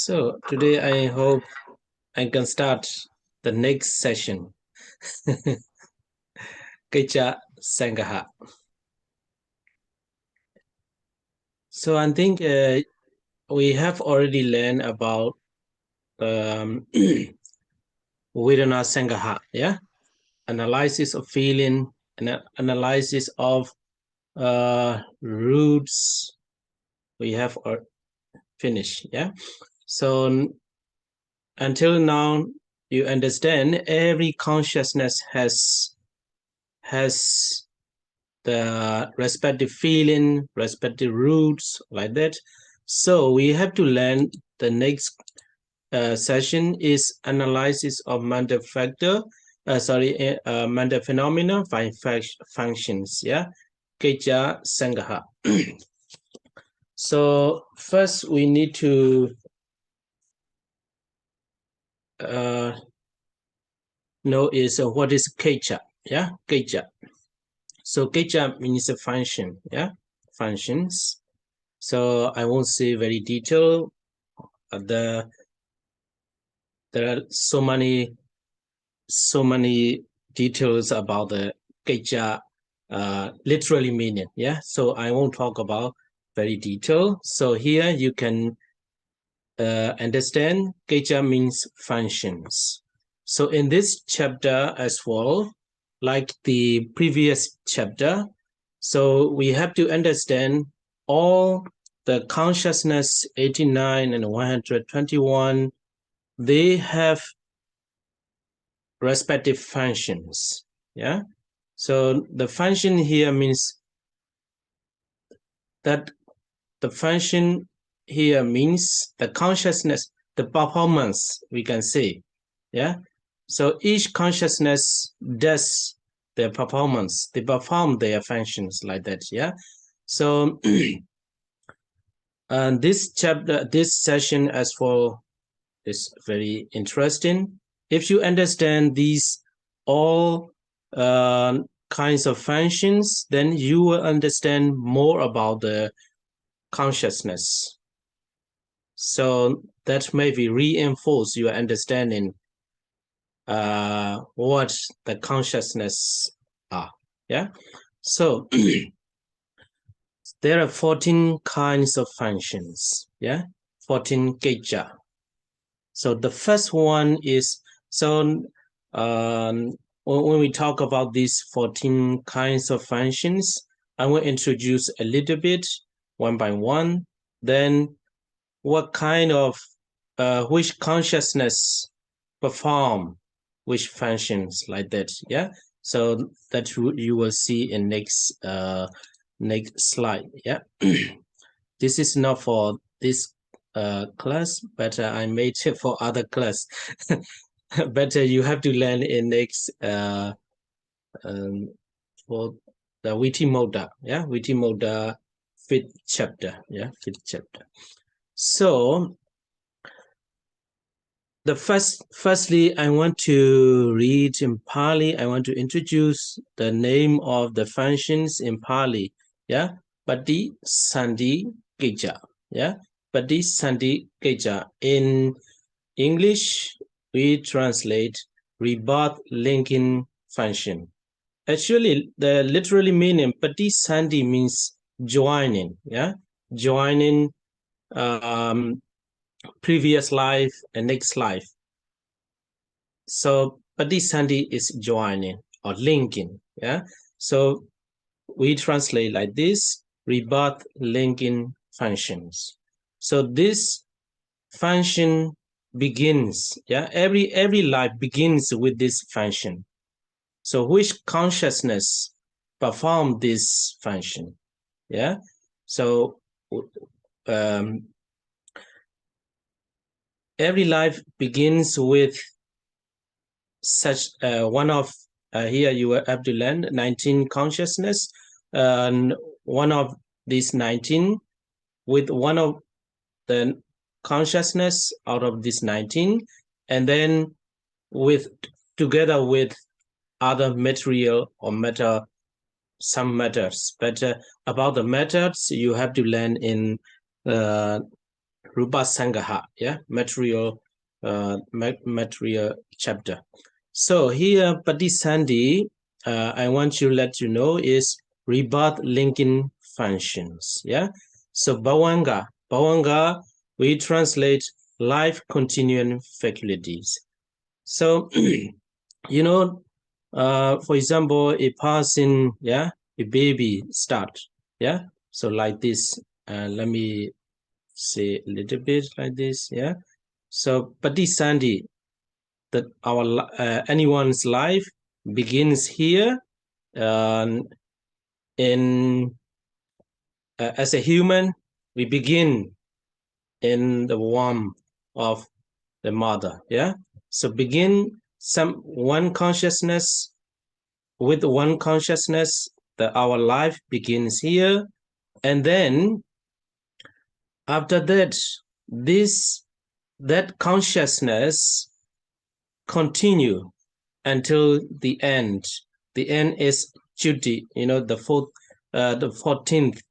So today I hope I can start the next session. Kicca Sangaha. So I think we have already learned about Vedana Sangaha, yeah? Analysis of feeling, and analysis of roots. We have finished, yeah? So until now, you understand every consciousness has the respective feeling, respective roots, like that. So we have to learn the next session is analysis of mental factor, mental phenomena by functions, yeah, kicca Sangaha. So first we need to know is what is kicca, yeah, kicca. So kicca means a function, yeah, functions. So I won't say very detailed. There are so many details about the kicca literally meaning. Yeah, so I won't talk about very detailed. So here you can understand kicca means functions. So in this chapter as well, like the previous chapter, so we have to understand all the consciousness 89 and 121, they have respective functions. Yeah. So the function here means that the function here means the consciousness, the performance, we can say. Yeah. So each consciousness does their performance, they perform their functions like that. Yeah. So and this chapter, this session as well is very interesting. If you understand these all kinds of functions, then you will understand more about the consciousness. So that maybe reinforce your understanding what the consciousness are. Yeah. So there are 14 kinds of functions. Yeah. 14 kicca. So the first one is, so when we talk about these 14 kinds of functions, I will introduce a little bit one by one. Then what kind of, which consciousness perform which functions like that. Yeah. So that you will see in next slide. Yeah. This is not for this class, but I made it for other class. But you have to learn in next for the Abhidhammattha, yeah, Abhidhammattha fifth chapter, yeah, fifth chapter. So the firstly, I want to read in Pali. I want to introduce the name of the functions in Pali, yeah, Pati Sandi Kicca, yeah, Pati Sandi Kicca. In English, we translate rebirth linking function. Actually, the literally meaning Pati Sandi means joining, yeah, joining previous life and next life. So Pati Sandi is joining or linking, yeah. So we translate like this: rebirth linking functions. So this function begins, yeah, every life begins with this function. So which consciousness perform this function? Yeah. So every life begins with such one of here you have to learn 19 consciousness, and one of these 19 with one of the consciousness out of this 19, and then with together with other material or matter, some matters. But about the methods you have to learn in Rupa Sangaha, yeah, material chapter. So here, Patisandhi, I want to let you know is rebirth linking functions. Yeah. So Bhavanga, we translate life continuing faculties. So for example, a person, yeah, a baby start, yeah. So like this, let me say a little bit like this, yeah. So Patisandhi, that our anyone's life begins here, in as a human, we begin in the womb of the mother, yeah. So begin one consciousness, with one consciousness, that our life begins here, and then after that, that consciousness continue until the end. The end is Judy, the 14th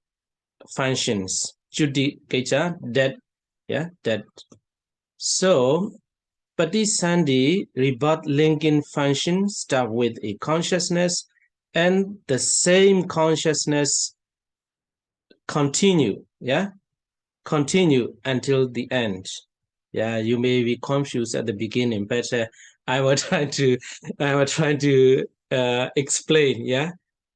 functions. Judy kicca, dead, yeah, dead. So Patisandhi rebirth linking function start with a consciousness, and the same consciousness continue until the end. Yeah, you may be confused at the beginning, but I will try to explain. Yeah,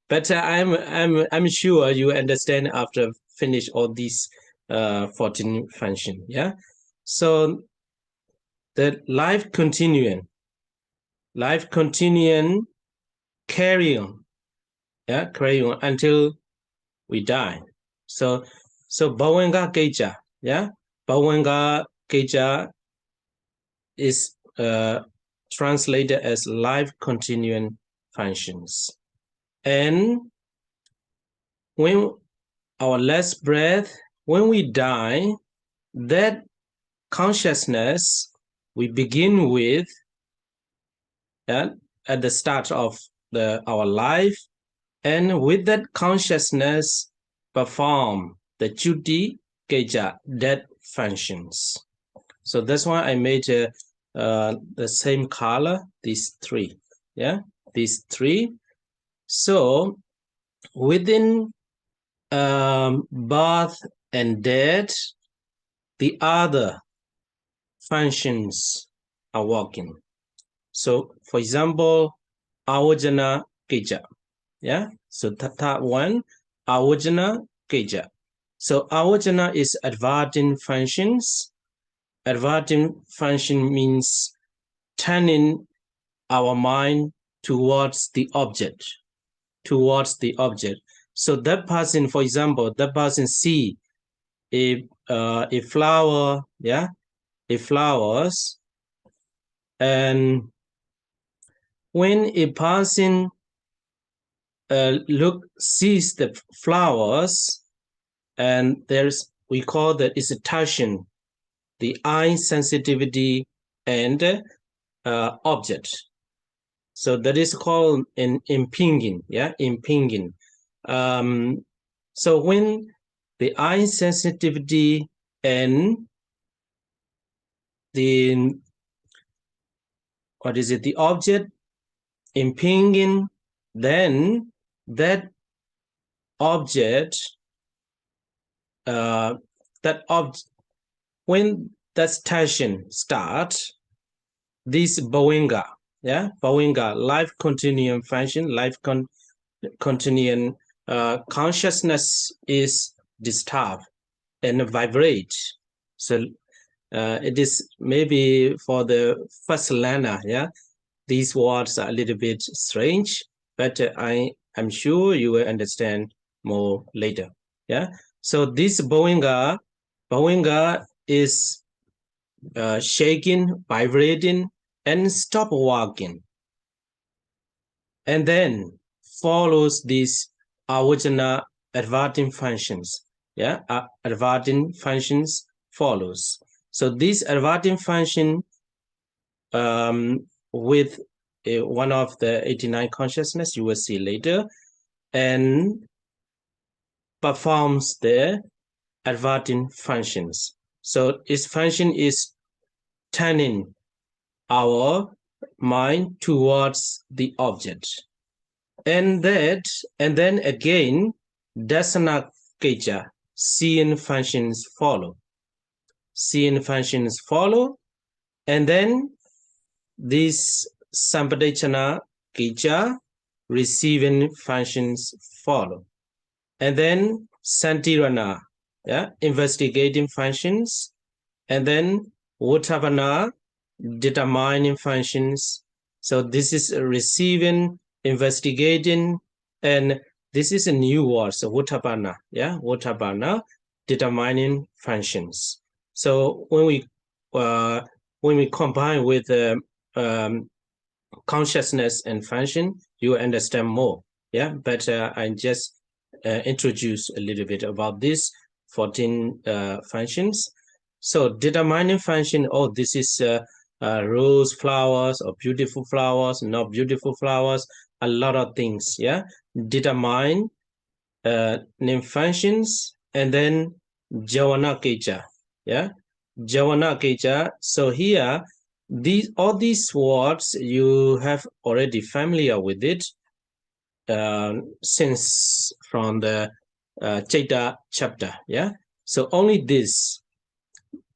but I'm sure you understand after finish all these 14 function. Yeah, so the life continuing, carry on, carry on until we die. So Bhavanga kicca, yeah, Bhavanga kicca is translated as life continuing functions. And when our last breath, when we die, that consciousness we begin with, at the start of our life, and with that consciousness perform the Judy kicca, dead functions. So that's why I made the same color, these three. Yeah, these three. So within birth and death, the other functions are working. So for example, Avajana kicca. Yeah, so Tata one, Avajana kicca. So Avajana is adverting functions. Adverting function means turning our mind towards the object. So that person, for example, that person see a flower, yeah, a flowers, and when a person sees the flowers, and we call that is a touching, the eye sensitivity and object. So that is called an impinging, yeah, impinging. So when the eye sensitivity and the the object impinging, then that object, when that tension starts, this Bhavanga, life continuum function, continuum consciousness is disturbed and vibrate. So it is maybe for the first learner, yeah, these words are a little bit strange, but I'm sure you will understand more later. Yeah. So this Bhavanga is shaking, vibrating, and stop working. And then follows these Avajana adverting functions. Yeah, adverting functions follows. So this adverting function with one of the 89 consciousness you will see later, and performs the adverting functions. So its function is turning our mind towards the object. And then again, dasana kicca, seeing functions follow. Seeing functions follow, and then this sampadechana kicca, receiving functions follow. And then santirana, investigating functions, and then uttapana, determining functions. So this is receiving, investigating, and this is a new word. So uttapana, uttapana, determining functions. So when we combine with consciousness and function, you understand more. But I just introduce a little bit about this 14 functions. So determining function, this is rose flowers or beautiful flowers, not beautiful flowers, a lot of things. Determine name functions, and then javana kicca. Javana kicca. So here, all these words you have already familiar with it since from the Chaita chapter. So only this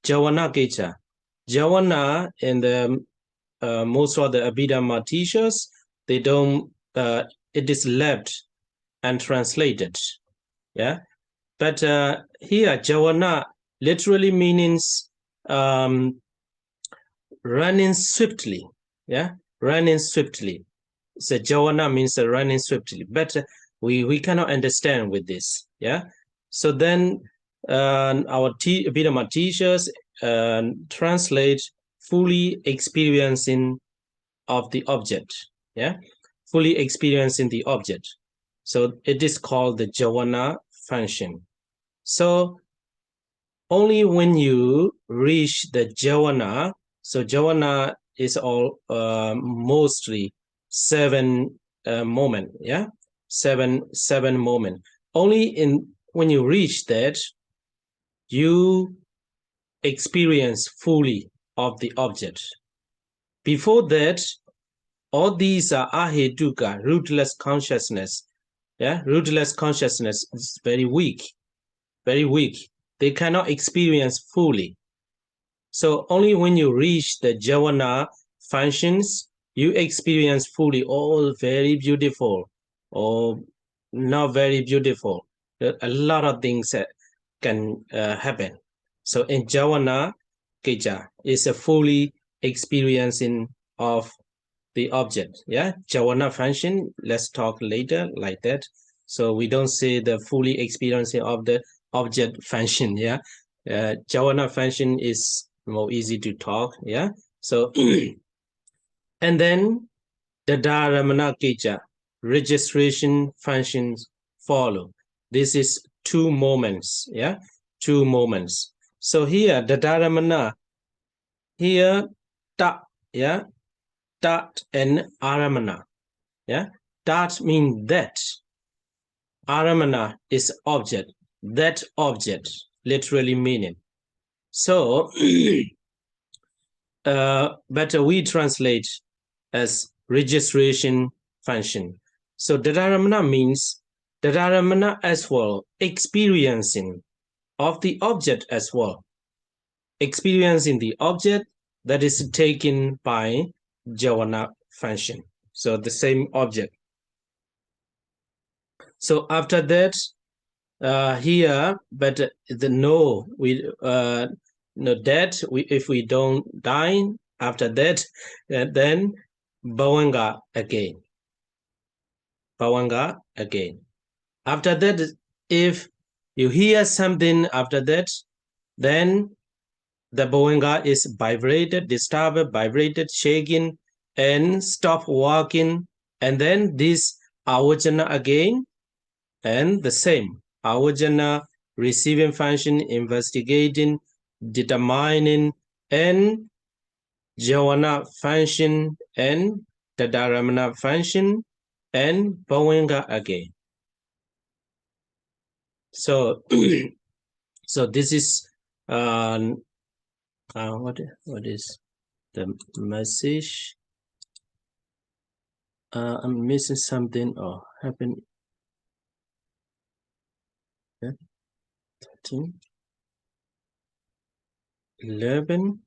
javana kicca. Javana in the most of the Abhidhamma teachers, they don't. It is left and translated. But here javana literally means running swiftly. Running swiftly. So javana means running swiftly, but we cannot understand with this. So then our Abhidhamma teachers translate fully experiencing of the object. Fully experiencing the object. So it is called the javana function. So only when you reach the javana, so javana is all mostly 7 moment. Seven moment. Only when you reach that, you experience fully of the object. Before that, all these are ahetuka, rootless consciousness. Rootless consciousness is very weak. Very weak. They cannot experience fully. So only when you reach the javana functions, you experience fully all very beautiful or not very beautiful. A lot of things can happen. So in javana kicca is a fully experiencing of the object. Javana function, let's talk later like that. So we don't say the fully experiencing of the object function. Javana function is more easy to talk. So and then the dharamana kicca, registration functions follow. This is 2 moments. 2 moments. So here the dharamana, here ta, tat and aramana. Tat means that. Aramana is object. That object, literally meaning. So, but we translate as registration function. So dadaramana means dadaramana as well, experiencing of the object as well. Experiencing the object that is taken by javana function. So the same object. So after that, here, but the no, we no that we if we don't dine after that, then bhavanga again. Bhavanga again. After that, if you hear something after that, then the bhavanga is vibrated, disturbed, vibrated, shaking, and stop working, and then this avajana again, and the same avajana, receiving function, investigating, determining, and javana function, and the dharamana function, and bhavanga again. So so this is what is the message? I'm missing something or happened. Yeah, 13, 11,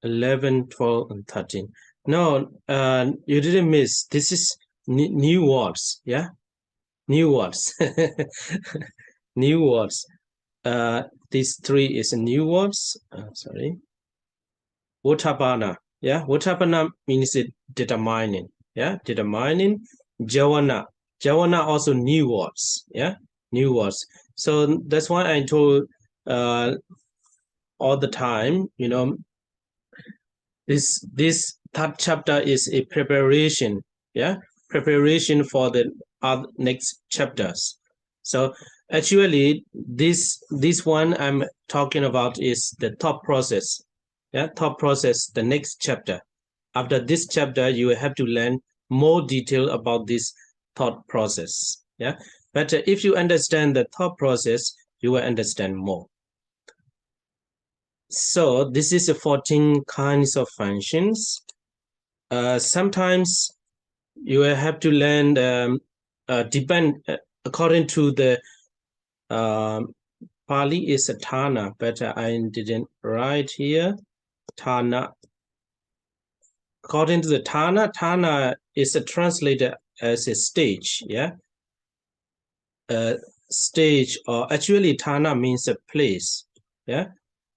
11, 12, and 13. No, you didn't miss. This is new words. Yeah, new words. New words. These three is new words. Sorry. Votapana. Yeah, Votapana means it determining. Yeah, determining. Jawana. Jawana also new words. Yeah, new words. So that's why I told all the time, this third chapter is a preparation. Yeah, preparation for the next chapters. So actually, this one I'm talking about is the thought process. Yeah, thought process, the next chapter. After this chapter, you have to learn more detail about this thought process. Yeah, but if you understand the thought process, you will understand more. So this is the 14 kinds of functions. Sometimes you will have to learn according to the Pali is a Thana, but I didn't write here. Thana. According to the Thana is translated as a stage. Yeah, stage, or actually Thana means a place. Yeah,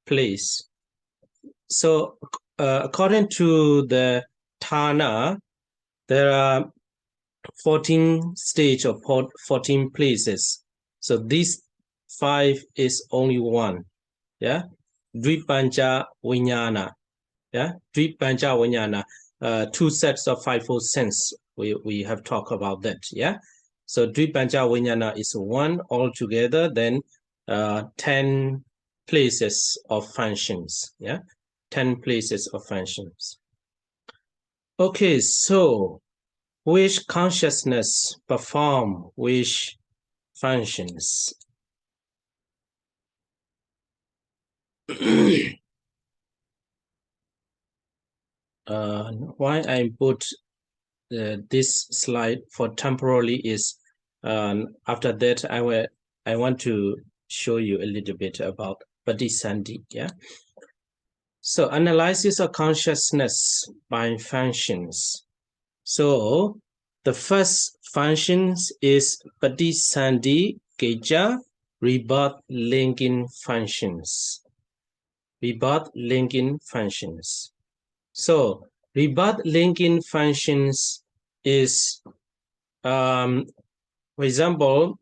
place. So according to the Thana, there are 14 stages of 14 places. So these 5 is only one. Yeah, Dvipanja Vinyana. Yeah, Dvipanja Vinyana. 2 sets of 5-fold sense. We have talked about that. Yeah, so Dvipanja Vinyana is 1 altogether. Then 10 places of functions. Yeah, 10 places of functions. Okay, so which consciousness perform which functions? Why I put this slide for temporarily is after that I want to show you a little bit about Padisandhi. Yeah. So analysis of consciousness by functions. So the first functions is Padisandhi Kicca rebirth linking functions. Rebirth linking functions. So rebirth linking functions is, for example,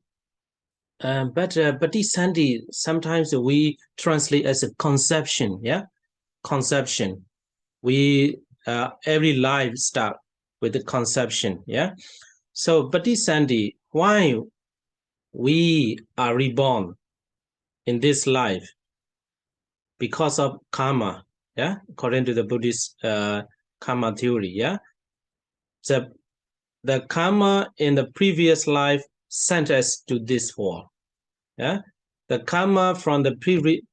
but Padisandhi sometimes we translate as a conception. Yeah, conception. We every life start with the conception. Yeah. So Padisandhi, why we are reborn in this life? Because of karma. Yeah, according to the Buddhist karma theory. Yeah, the karma in the previous life sent us to this world. Yeah, the karma from the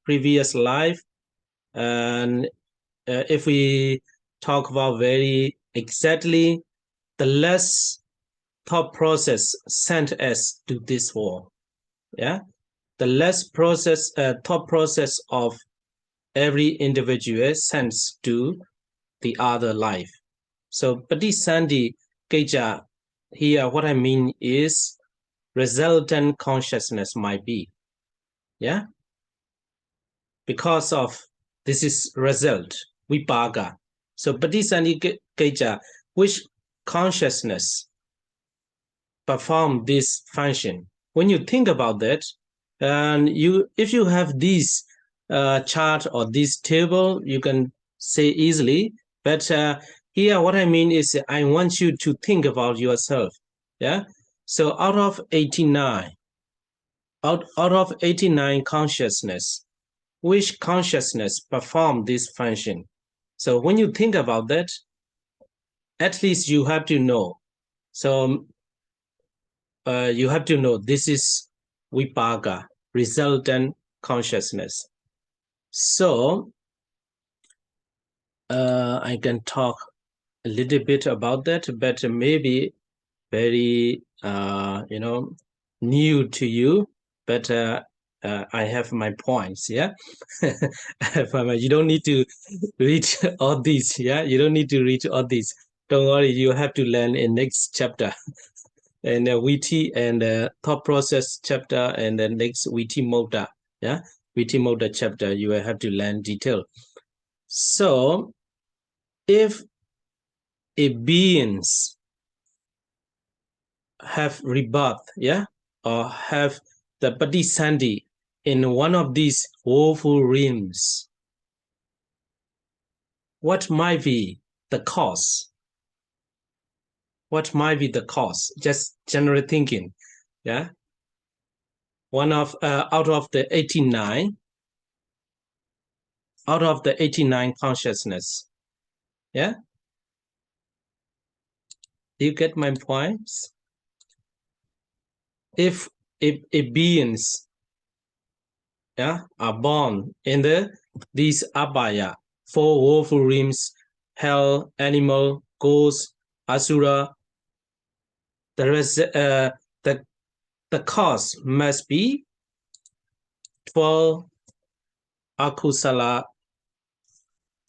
previous life, and if we talk about very exactly, the less thought process sent us to this world. Yeah, the less thought process of every individual sends to the other life. So Padisandhi Kicca, here what I mean is resultant consciousness might be. Yeah, because of this is result, vipaga. So Padisandhi Kicca, which consciousness perform this function? When you think about that, and if you have this chart or this table, you can say easily. But here, what I mean is, I want you to think about yourself. Yeah. So out of 89 consciousness, which consciousness perform this function? So when you think about that, at least you have to know. So you have to know this is vipaga, resultant consciousness. So I can talk a little bit about that, but maybe very new to you. But I have my points. Yeah, you don't need to read all these. Yeah, you don't need to read all these. Don't worry, you have to learn in next chapter. And VT and thought process chapter, and the next VT motor. Yeah, VT motor chapter, you will have to learn detail. So if a beings have rebirth, yeah, or have the Padisandi in one of these woeful realms, what might be the cause? What might be the cause? Just general thinking, yeah. One of out of the 89 consciousness, yeah. Do you get my points? If beings, yeah, are born in these abhaya, four woeful realms, hell, animal, ghost, asura, the cause must be 12 akusala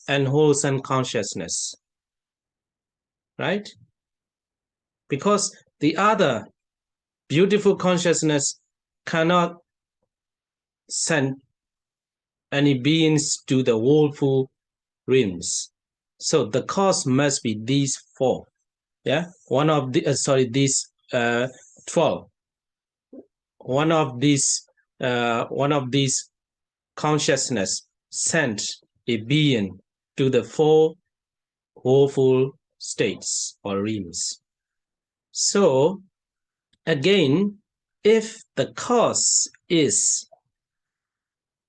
and wholesome consciousness, right? Because the other beautiful consciousness cannot send any beings to the woeful realms. So the cause must be these four. Yeah, one of the these 12. One of these consciousness sent a being to the four woeful states or realms. So again, if the cause is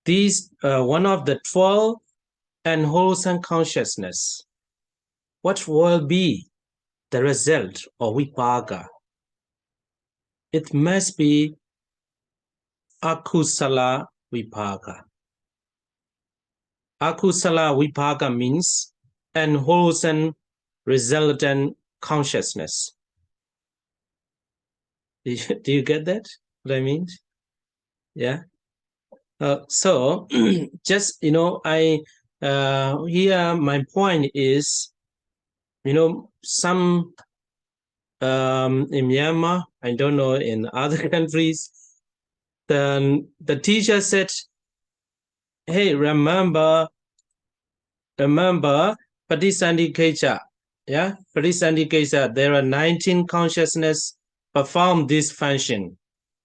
these one of the 12 and wholesome consciousness, what will be the result or vipaga? It must be akusala vipaga. Akusala vipaga means unwholesome resultant consciousness. Do you get that? What I mean? Yeah. So just I here my point is, some in Myanmar, I don't know in other countries, the teacher said, hey, remember Padisandi Kicca. Yeah, Padisandi Kicca, there are 19 consciousness perform this function.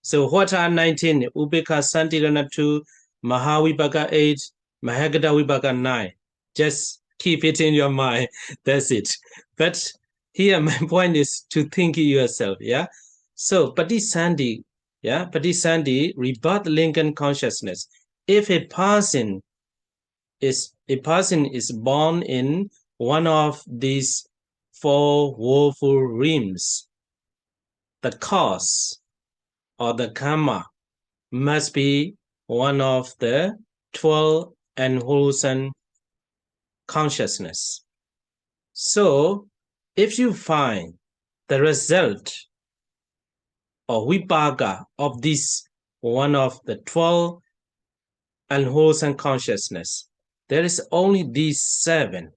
So what are 19? Upeka Santirana 2, Mahavibhaga 8, Mahagata Vibhaga 9. Just keep it in your mind. That's it. But here my point is to think yourself. Yeah. So Padisandi, rebirth Lincoln consciousness. If a person is born in one of these four woeful realms, the cause or the karma must be one of the 12 unwholesome consciousness. So if you find the result or vipaga of this one of the 12 unwholesome consciousness, there is only these 7.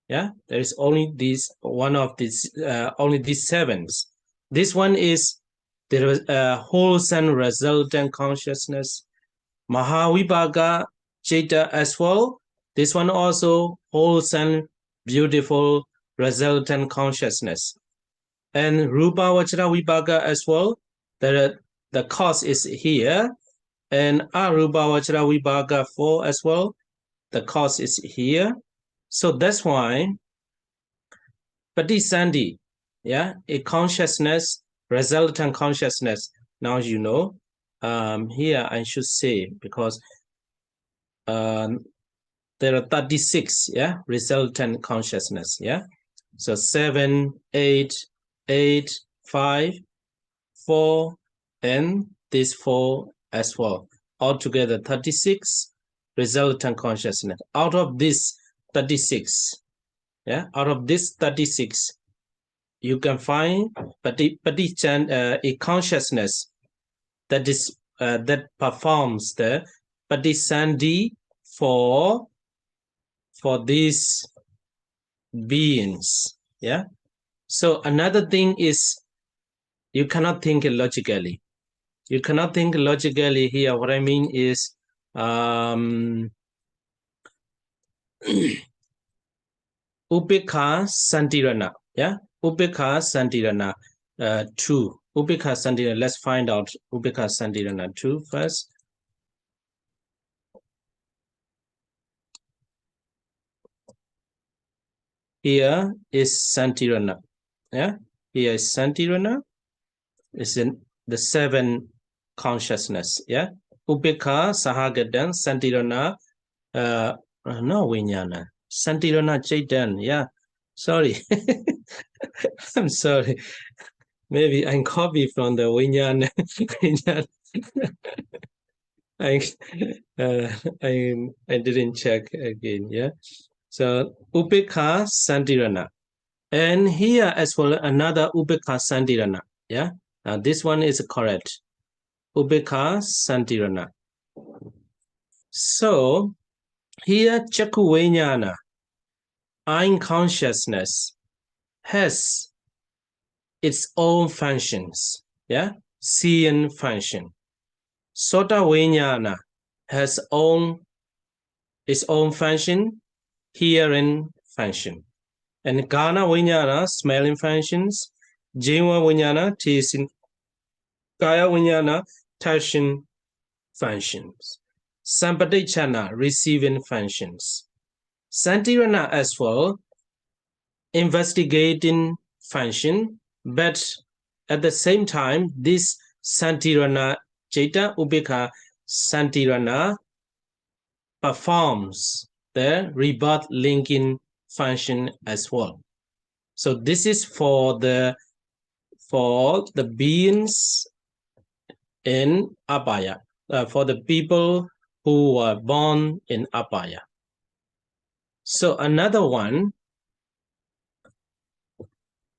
Yeah, there is only these one of these only these 7s. This one is the wholesome resultant consciousness. Mahavibhaga Chitta as well. This one also wholesome, beautiful resultant consciousness. And Rupa Vachara Vibhaga as well. The cause is here. And Arupa Vachara Vibhaga 4 as well. The cause is here. So that's why Padisandi, yeah, a consciousness, resultant consciousness. Now you know. Here I should say, because there are 36, yeah, resultant consciousness, yeah. So 7, 8, 5, 4, and this 4 as well. altogether 36 resultant consciousness. Out of this 36, out of this 36, you can find a consciousness that is that performs the patisandhi for these beings. So another thing is you cannot think logically. You cannot think logically here. What I mean is Upekha Santirana. Upekha Santirana 2. Upekha Santirana. Let's find out Upekha Santirana 2 first. Here is Santirana. Here is Santirana. It's in the 7 consciousness. Upekha Sahagadan Santirana. No Vinyana. Santirana Chaitan. Sorry. I'm sorry. Maybe I copy from the Vinyana. I didn't check again. So Upekha Santirana. And here as well another Upekha Santirana. Now this one is correct. Upekha Santirana. So here Chaku Vinyana, eye consciousness, has its own functions. Seeing function. Sota Vinyana has its own function, hearing function. And Ghana Vinyana, smelling functions. Jiva Vinyana, tasting. Kaya Vinyana, touching functions. Sampadichana, receiving functions. Santirana as well, investigating function, but at the same time, this Santirana, Chaita Upekha Santirana performs the rebirth linking function as well. So this is for the beings in Abhaya, for the people who were born in Abhaya. So another one,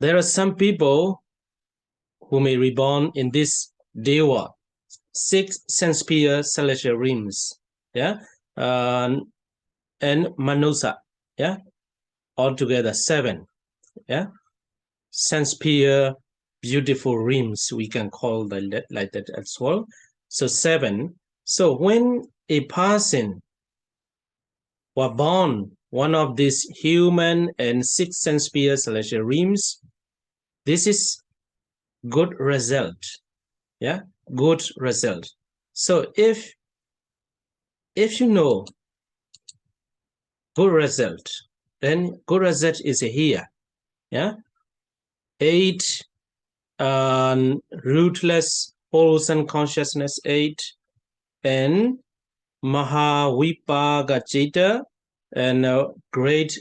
there are some people who may reborn in this Deva, 6 sense-sphere celestial realms, and Manusa, altogether 7, sense-sphere beautiful realms, we can call that like that as well. So 7. So when a person was born one of these human and 6 sense-sphere celestial realms, this is good result. Good result. So if you know good result, then good result is here. 8 rootless wholesome consciousness 8 and Mahavipaga Chaita and great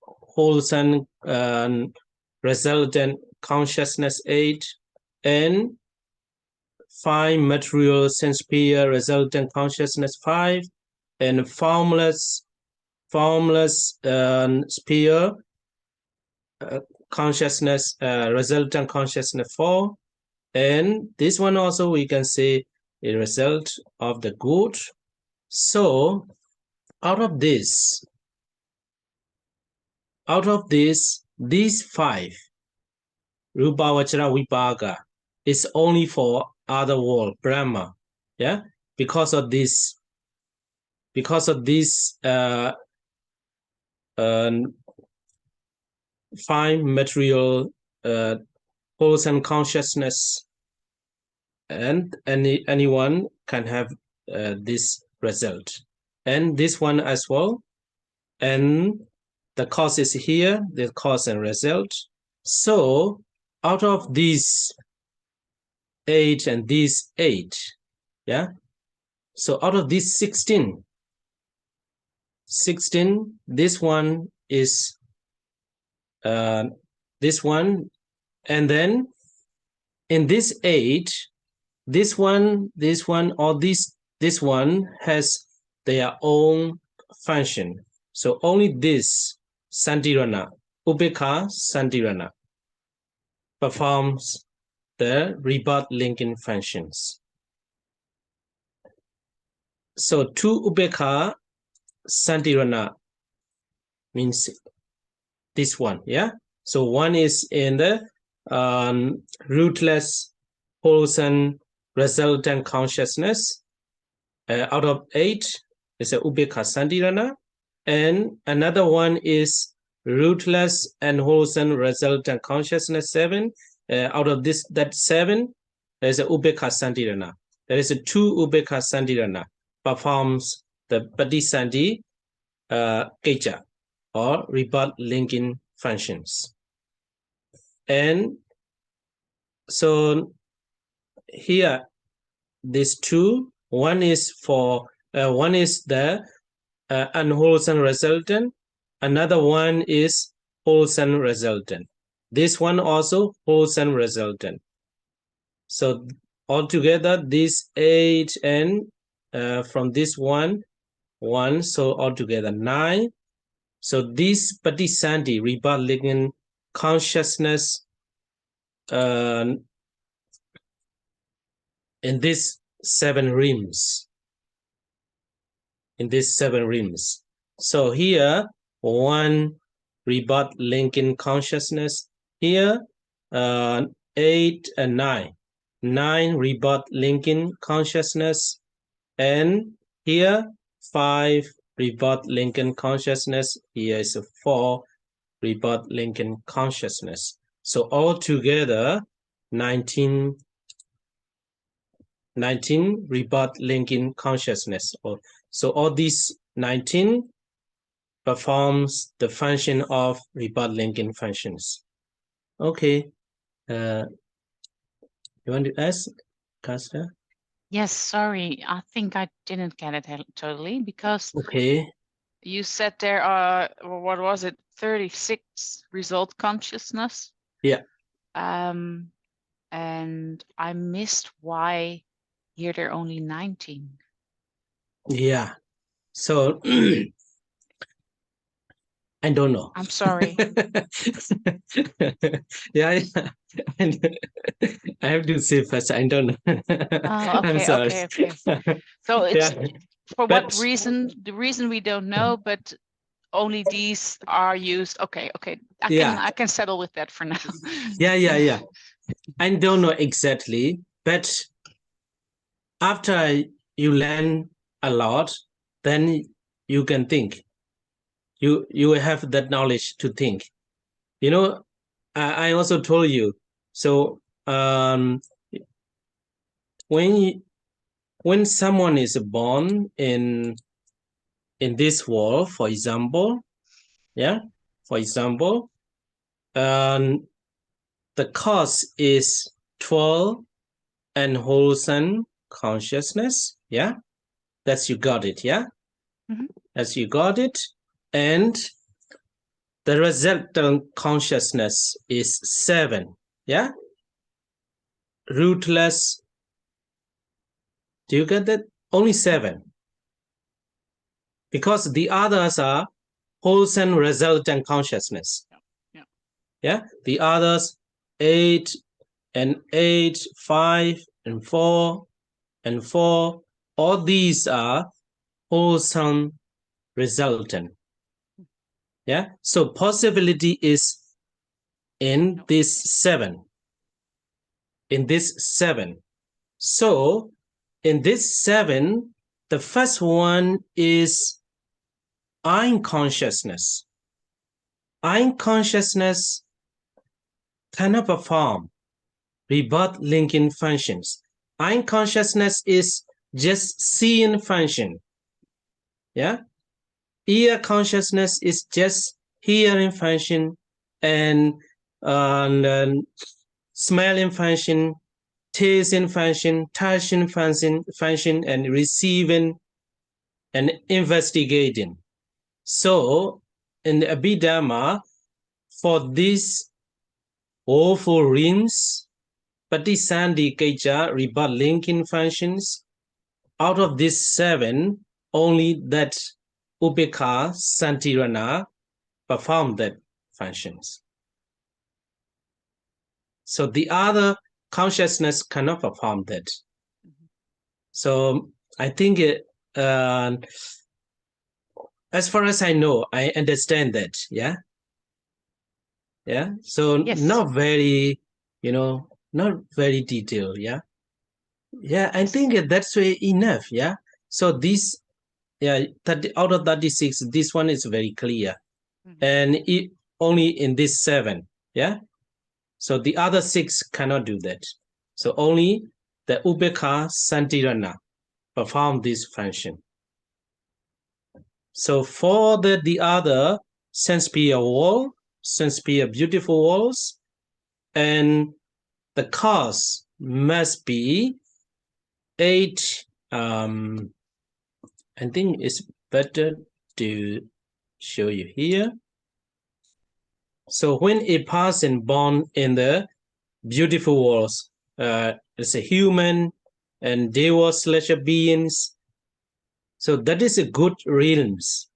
wholesome resultant consciousness 8 and 5 material sense-sphere resultant consciousness 5 and formless sphere consciousness resultant consciousness 4, and this one also we can say a result of the good. So out of this these 5 Rupavachara Vipaga is only for other world Brahma, because of this 5 material wholesome consciousness, and anyone can have this result, and this one as well, and the cause is here, the cause and result. So out of these 8 and these 8, so out of these 16, this one is this one, and then in this 8, this one, or this this one has their own function. So only this Santirana, Ubekha Santirana, performs the rebirth linking functions. So two Ubekha Santirana means this one, yeah? So one is in the rootless, wholesome, resultant consciousness. Out of 8 is a Ubekha Santirana, and another one is rootless and wholesome resultant consciousness 7. Out of that 7, there's a Ubekha Santirana. There is a 2 Ubekha Santirana performs the Patisandhi kicca or rebirth linking functions. And so here, these two, one is the unwholesome resultant, another one is wholesome resultant. This one also wholesome resultant. So altogether, these 8 and from this one, so altogether 9. So this Patisandhi rebirth linking consciousness in these 7 rims. So here, 1 rebirth linking consciousness. Here, 8 and 9. 9 rebirth linking consciousness. And here, 5 rebirth linking consciousness. Here is 4 rebirth linking consciousness. So altogether, 19 rebirth linking consciousness. So all these 19 performs the function of rebirth linking functions. Okay. You want to ask, Kasta? Yes, sorry. I think I didn't get it totally because okay. You said there are, what was it, 36 result consciousness? Yeah. And I missed why here there are only 19. Yeah. So I don't know. I'm sorry. yeah. I have to say first, I don't know. Oh, okay, I'm sorry. okay. So it's for But- what reason? The reason we don't know, but only these are used. Okay. I can settle with that for now. Yeah. I don't know exactly, but after you learn a lot, then you can think. You have that knowledge to think. You know, I also told you. So when someone is born in this world, for example, the cause is 12 and wholesome consciousness. Yeah, that's you got it. Yeah, as you got it, and the resultant consciousness is 7. Yeah, rootless. Do you get that? Only 7. Because the others are wholesome resultant consciousness. Yeah. The others 8 and 8, 5 and 4 and 4. All these are wholesome resultant. Yeah. So possibility is in this 7. So in this 7, the first one is I consciousness. I consciousness cannot perform rebirth linking functions. I consciousness is just seeing function. Yeah. Ear consciousness is just hearing function, and smelling function, tasting function, touching function, and receiving and investigating. So in the Abhidhamma, for these all 4 rings, Patisandhi kicca rebirth linking functions, out of these 7, only that Upekha Santirana perform that functions. So the other consciousness cannot perform that. So I think as far as I know, I understand that. Yeah. So yes. not very, not very detailed. Yeah. I think that's way enough. Yeah. So this, 30, out of 36, this one is very clear, and it only in this 7. Yeah. So the other 6 cannot do that. So only the Ubeka Santirana perform this function. So for the other sense-sphere wall, sense-sphere beautiful walls, and the cause must be 8. I think it's better to show you here. So when a person born in the beautiful walls, it's a human and deva/beings, so that is a good realms.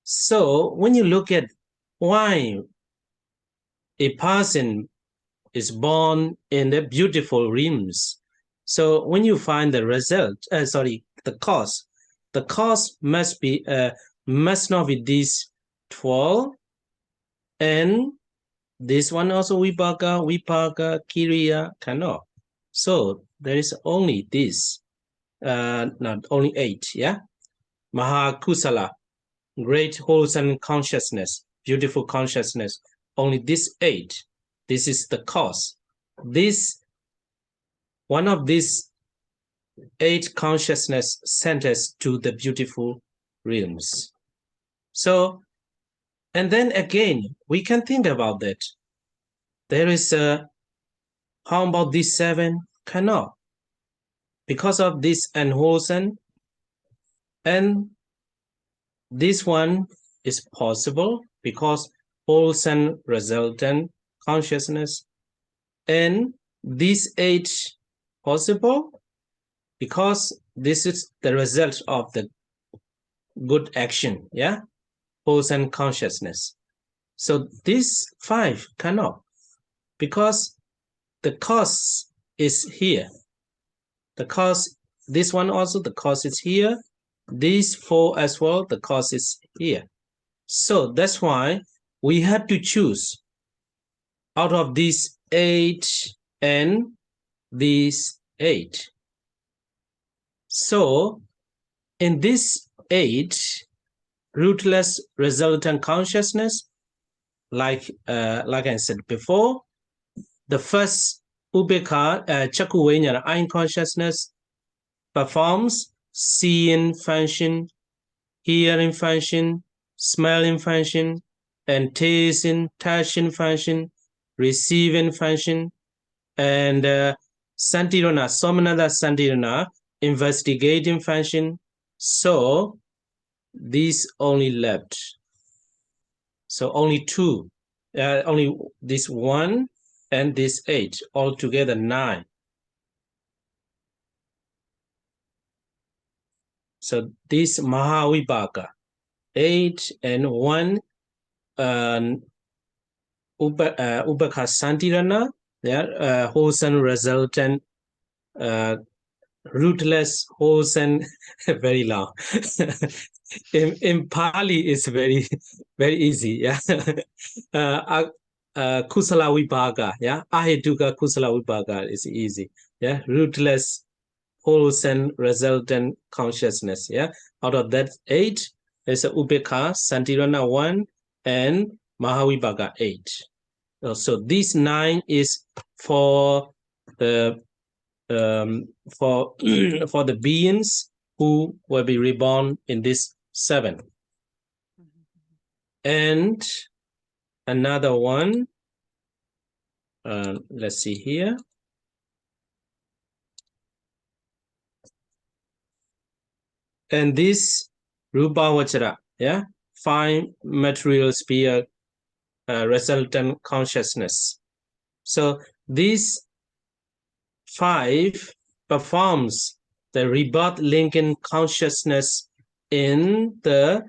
So when you look at why a person is born in the beautiful realms, so when you find the result, the cause must not be these 12, and this one also vipaka, kiriya cannot. So there is only this, not only 8, yeah. Mahakusala, great wholesome consciousness, beautiful consciousness, only this 8. This is the cause. This one of these 8 consciousness centers to the beautiful realms. So, and then again, we can think about that. There is a, how about these 7? Cannot. Because of this unwholesome, and this one is possible because wholesome resultant consciousness, and these 8 possible because this is the result of the good action, yeah, wholesome consciousness. So this 5 cannot, because the cause is here. The cause, this one also, the cause is here. These 4 as well, the cause is here. So that's why we had to choose out of these 8 and these 8. So in this 8, rootless resultant consciousness, like I said before, the first Ubeka Chakuvenyana Ein consciousness performs seeing function, hearing function, smelling function, and tasting, touching function, receiving function, and Santirana, Somanada Santirana, investigating function. So these only left. So only 2, only this 1 and this 8, altogether 9. So this Mahavibhaka, 8 and 1, Ubhaka Santirana, wholesome resultant, rootless, wholesome, very long. in Pali, it's very, very easy. Yeah. Kusala Vibhaga, yeah. Ahetuka Kusala Vibhaga is easy. Yeah. Rootless, wholesome, resultant consciousness. Yeah. Out of that 8, there's a Ubeka Santirana 1 and Mahavibhaga 8. So this 9 is for the for the beings who will be reborn in this 7. And another one, let's see here. And this Rupavachara, yeah, 5 material sphere resultant consciousness. So this 5 performs the rebirth linking consciousness in the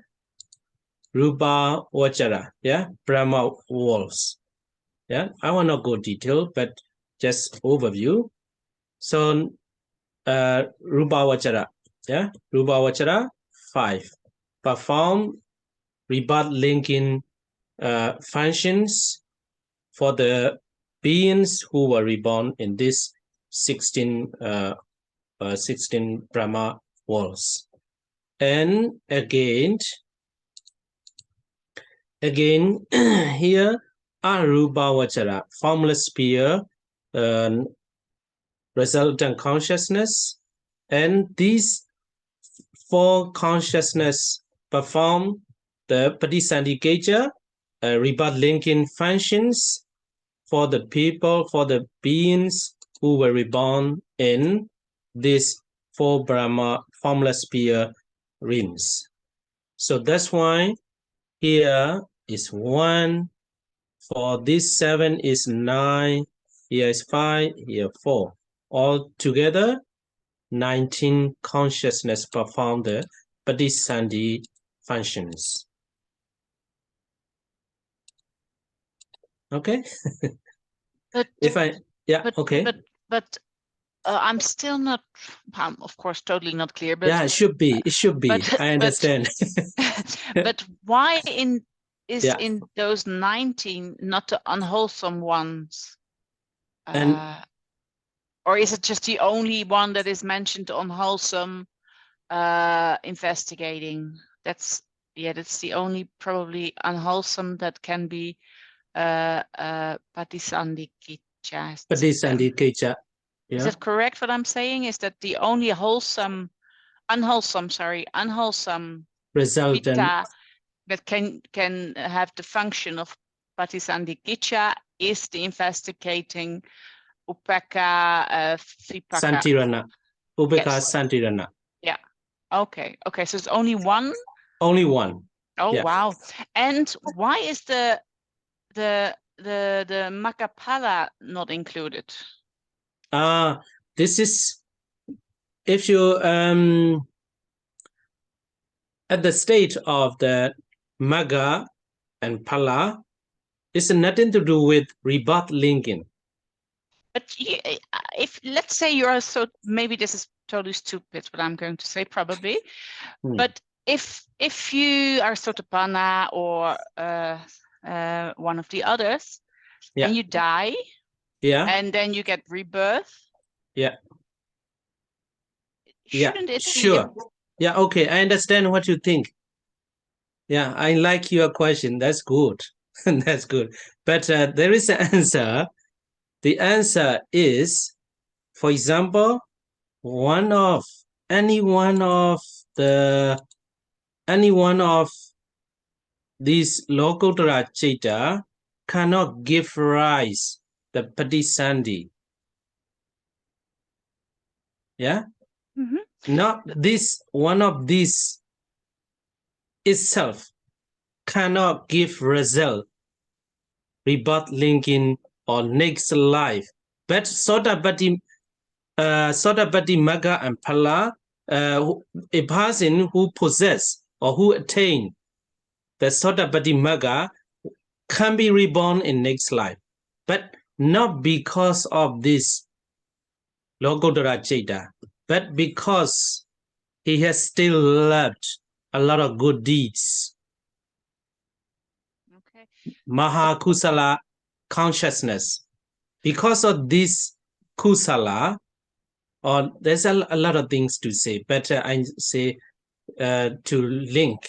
Rupa Vachara, yeah, Brahma worlds. Yeah, I will not go detail, but just overview. So, Rupa Vachara, yeah, Rupa Vachara 5. Perform rebirth linking functions for the beings who were reborn in this 16 Brahma worlds. And again, here Arupa Vachara, formless sphere, resultant consciousness, and these 4 consciousness perform the Patisandhikaya rebirth linking functions for the people, for the beings who were reborn in these 4 Brahma formless sphere realms. So that's why here is 1, for this 7 is 9, here is 5, here 4. All together, 19 consciousness perform the Patisandhi functions. Okay? But If I, yeah, but, okay. But I'm still not, of course, totally not clear. But yeah, it should be. It should be. but I understand. but why is Yeah. in those 19 not the unwholesome ones? And or is it just the only one that is mentioned unwholesome investigating? That's the only probably unwholesome that can be Patisandhikaya. Patisandhikaya. Is Yeah. it correct what I'm saying? Is that the only unwholesome Resultant. pitta that can have the function of Patisandhikaya is the investigating Upeka Vipaka. Santirana. Upeka Yes. Santirana. Yeah. Okay. So it's only one? Only one. Oh, yeah. wow. And why is the Makapala not included? This is if you at the state of the Maga and Pala, it's nothing to do with rebirth linking. But if let's say you're maybe this is totally stupid what I'm going to say probably, but if you are Sotapanna or one of the others, and you die, and then you get rebirth, shouldn't it sure. be? Okay, I understand what you think. Yeah, I like your question. That's good. That's good. But there is an answer. The answer is, for example, any one of these Lokuttara Citta cannot give rise the Patisandhi. Yeah? Not this one of these itself cannot give result, rebirth linking or next life. But Sotapatti Magga and Pala, a person who possess or who attain the Sotapatti Magga can be reborn in next life, but not because of this Lokuttara Citta, but because he has still left a lot of good deeds. Okay. Maha Kusala consciousness. Because of this Kusala, or there's a lot of things to say, but I say to link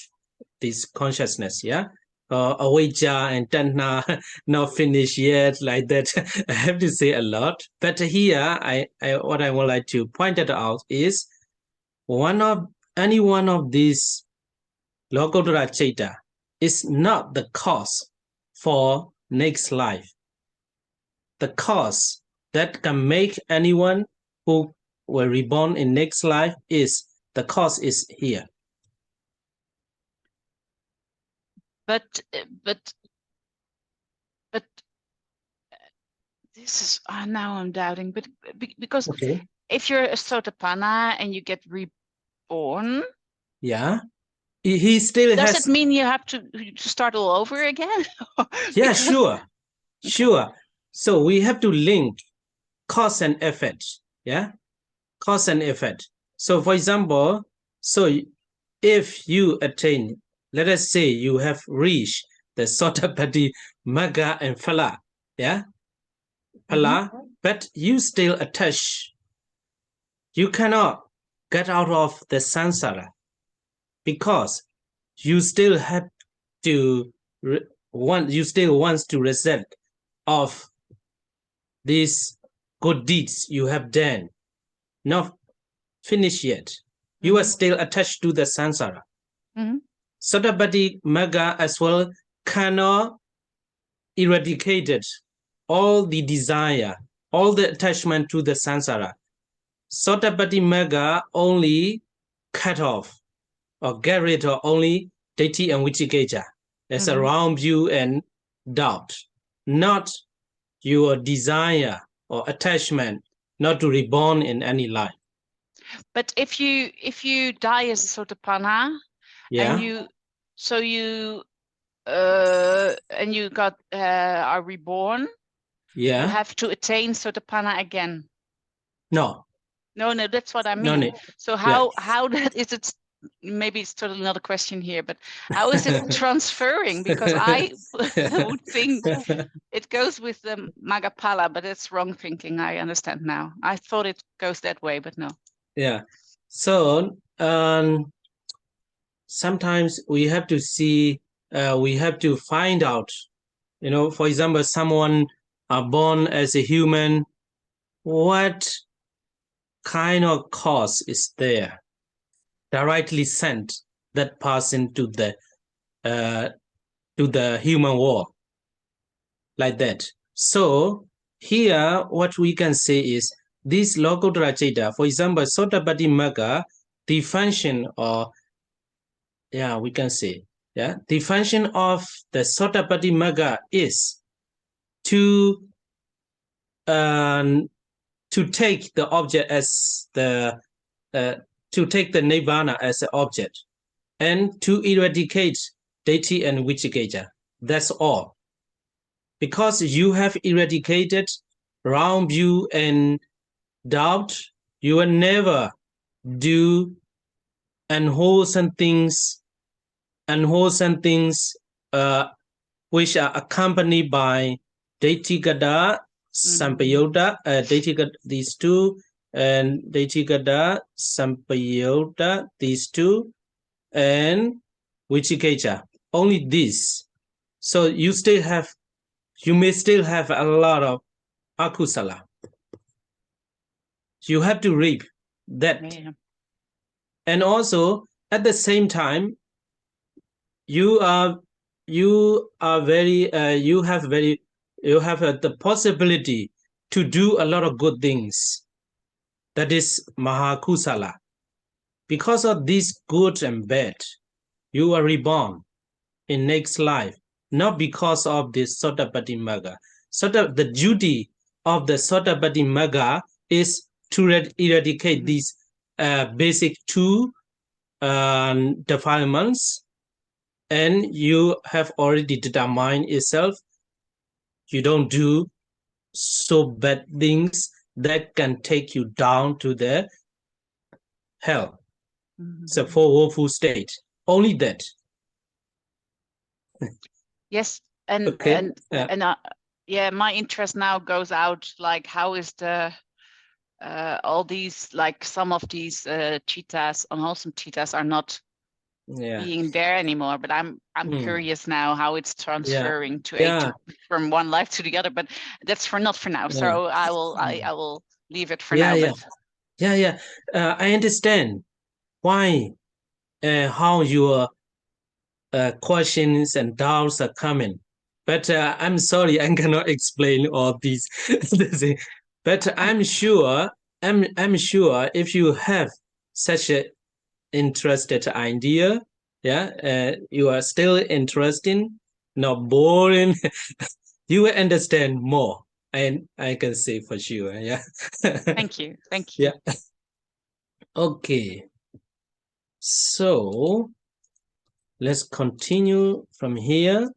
this consciousness, yeah? Avijja and Tanha not finished yet, like that. I have to say a lot. But here, what I would like to point it out is any one of these Lokuttara Citta is not the cause for next life. The cause that can make anyone who were reborn in next life is the cause is here. But this is now I'm doubting, but because if you're a Sotapanna and you get reborn, yeah, he still does has. it mean you have to start all over again? Yeah, Because- sure, sure. So we have to link cause and effect. Yeah, cause and effect. So for example, so if you attain, let us say you have reached the Sotapati, Magga, and Phala, yeah, Phala, but you still attach. You cannot get out of the samsara because you still have to you still wants to resent of these good deeds you have done, not finished yet. You are still attached to the samsara. Sotapati Magga as well cannot eradicate all the desire, all the attachment to the samsara. Sotapati Magga only cut off or get rid of only Daithi and Vicikicca as a wrong view and doubt, not your desire or attachment not to reborn in any life. But if you die as a Sotapanna, Yeah, and you got are reborn, you yeah, have to attain Sotapanna again. no, No, that's what I no mean. need. So Yeah. how that is it? Maybe it's totally not a question here, but how is it transferring? Because I would think it goes with the Magapala, but it's wrong thinking. I understand now. I thought it goes that way, but no. Yeah. So sometimes we have to see, we have to find out, you know, for example, someone are born as a human, what kind of cause is there directly sent that person to the human world like that. So here what we can say is this Lokuttara Citta, for example, Sotapati Magga, the function or we can say the function of the Sotapati Magga is to take the object as the to take the Nibbana as an object and to eradicate Daithi and Vicikicca. That's all. Because you have eradicated wrong view and doubt, you will never do unwholesome things which are accompanied by Daitigada, Sampayoda, these two, and Daitigada, Sampayoda, these two, and Vicikicca. Only this. So you may still have a lot of akusala. You have to reap that. Yeah. And also at the same time, you have the possibility to do a lot of good things. That is Mahakusala. Because of this good and bad, you are reborn in next life, not because of this Sotapati Magga. The duty of the Sotapati Magga is to eradicate these basic two defilements, and you have already determined itself. You don't do so bad things that can take you down to the hell. So for woeful state. Only that. Yes, and Okay. my interest now goes out like how is the all these, like some of these cittas, unwholesome cittas are not being there anymore, but I'm curious now how it's transferring to from one life to the other, but that's not for now. So I will leave it for now. I understand why how your questions and doubts are coming, but I'm sorry I cannot explain all these. But I'm sure if you have such a interested idea, you are still interested, not boring, you will understand more. I can say for sure. Yeah. Thank you. Thank you. Yeah. Okay. So let's continue from here.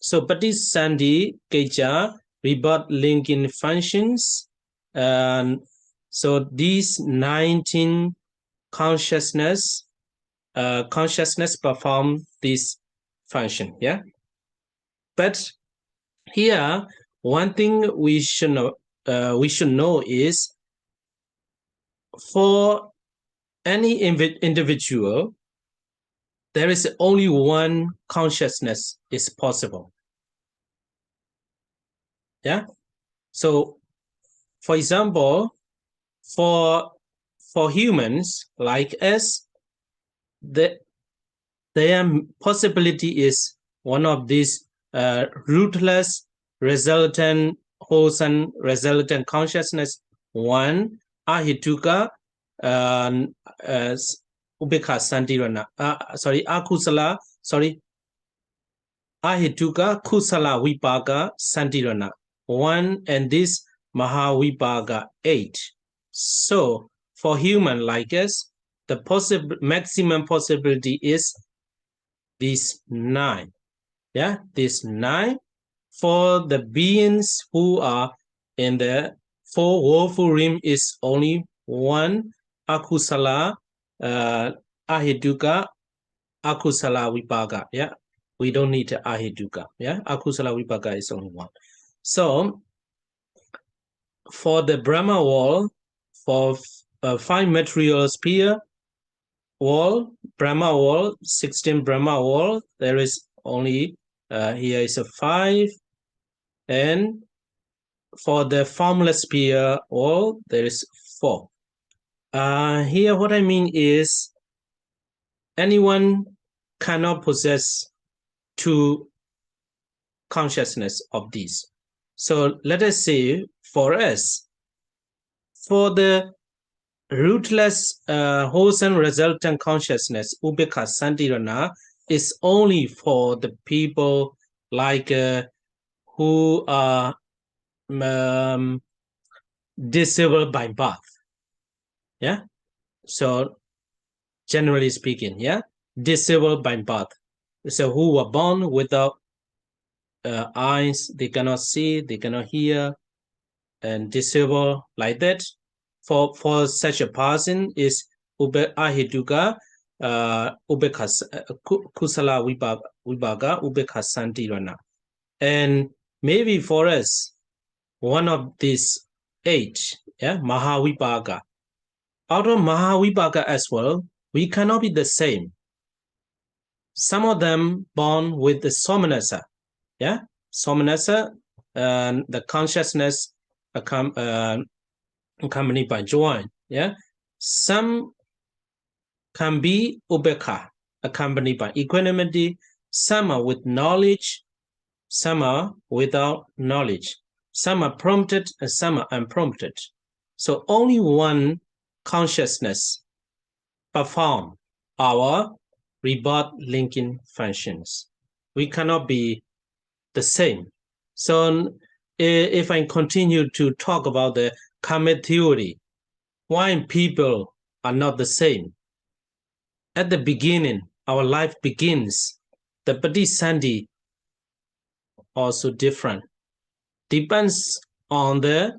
So Patisandi Keja rebut linking functions. And so these 19 consciousness perform this function. Yeah. But here, one thing we should know is for any individual, there is only one consciousness is possible. Yeah. So, for example, for humans like us, their possibility is one of these rootless resultant wholesome resultant consciousness. One ahituka ubekha santirana. Akusala. Ahituka kusala vipaka santirana. One, and this mahavipaka 8. So for human like us, the maximum possibility is these 9. Yeah, these 9. For the beings who are in the 4 woeful realm is only one akusala ahituka akusala vipaka. Yeah, we don't need ahituka. Yeah, akusala vipaka is only one. So for the Brahma wall, for 5 material sphere wall, Brahma wall, 16 Brahma wall, there is only here is a 5. And for the formless sphere wall, there is 4. Here what I mean is anyone cannot possess 2 consciousness of these. So let us say for us, for the rootless wholesome resultant consciousness, Ubeka Santirana, is only for the people like who are disabled by birth. Yeah. So generally speaking, yeah, disabled by birth. So who were born without eyes, they cannot see, they cannot hear, and disabled like that. For such a person is ube ahituka kusala vibhaga ubekha santirana. And maybe for us, one of these 8, yeah, mahavibhaga. Out of mahavibhaga as well, we cannot be the same. Some of them born with the somanasa, yeah, somanasa, the consciousness accompanied by joy, yeah. Some can be ubekha, accompanied by equanimity. Some are with knowledge, some are without knowledge. Some are prompted and some are unprompted. So only one consciousness perform our rebut linking functions. We cannot be the same. So if I continue to talk about the karma theory, why people are not the same? At the beginning, our life begins. The Patisandi also different. Depends on the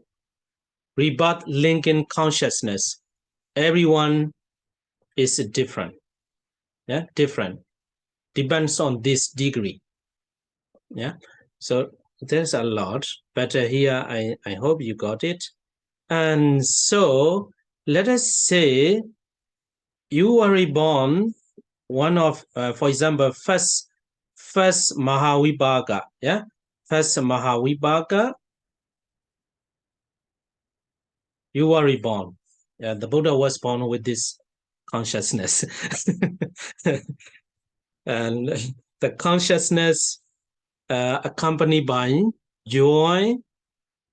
rebut linking consciousness. Everyone is different. Yeah, different. Depends on this degree. Yeah. So there's a lot, but here I hope you got it. And so let us say you are reborn one of, for example, first Mahavibhaga. Yeah, first Mahavibhaga. You were reborn. Yeah, the Buddha was born with this consciousness. And the consciousness accompanied by joy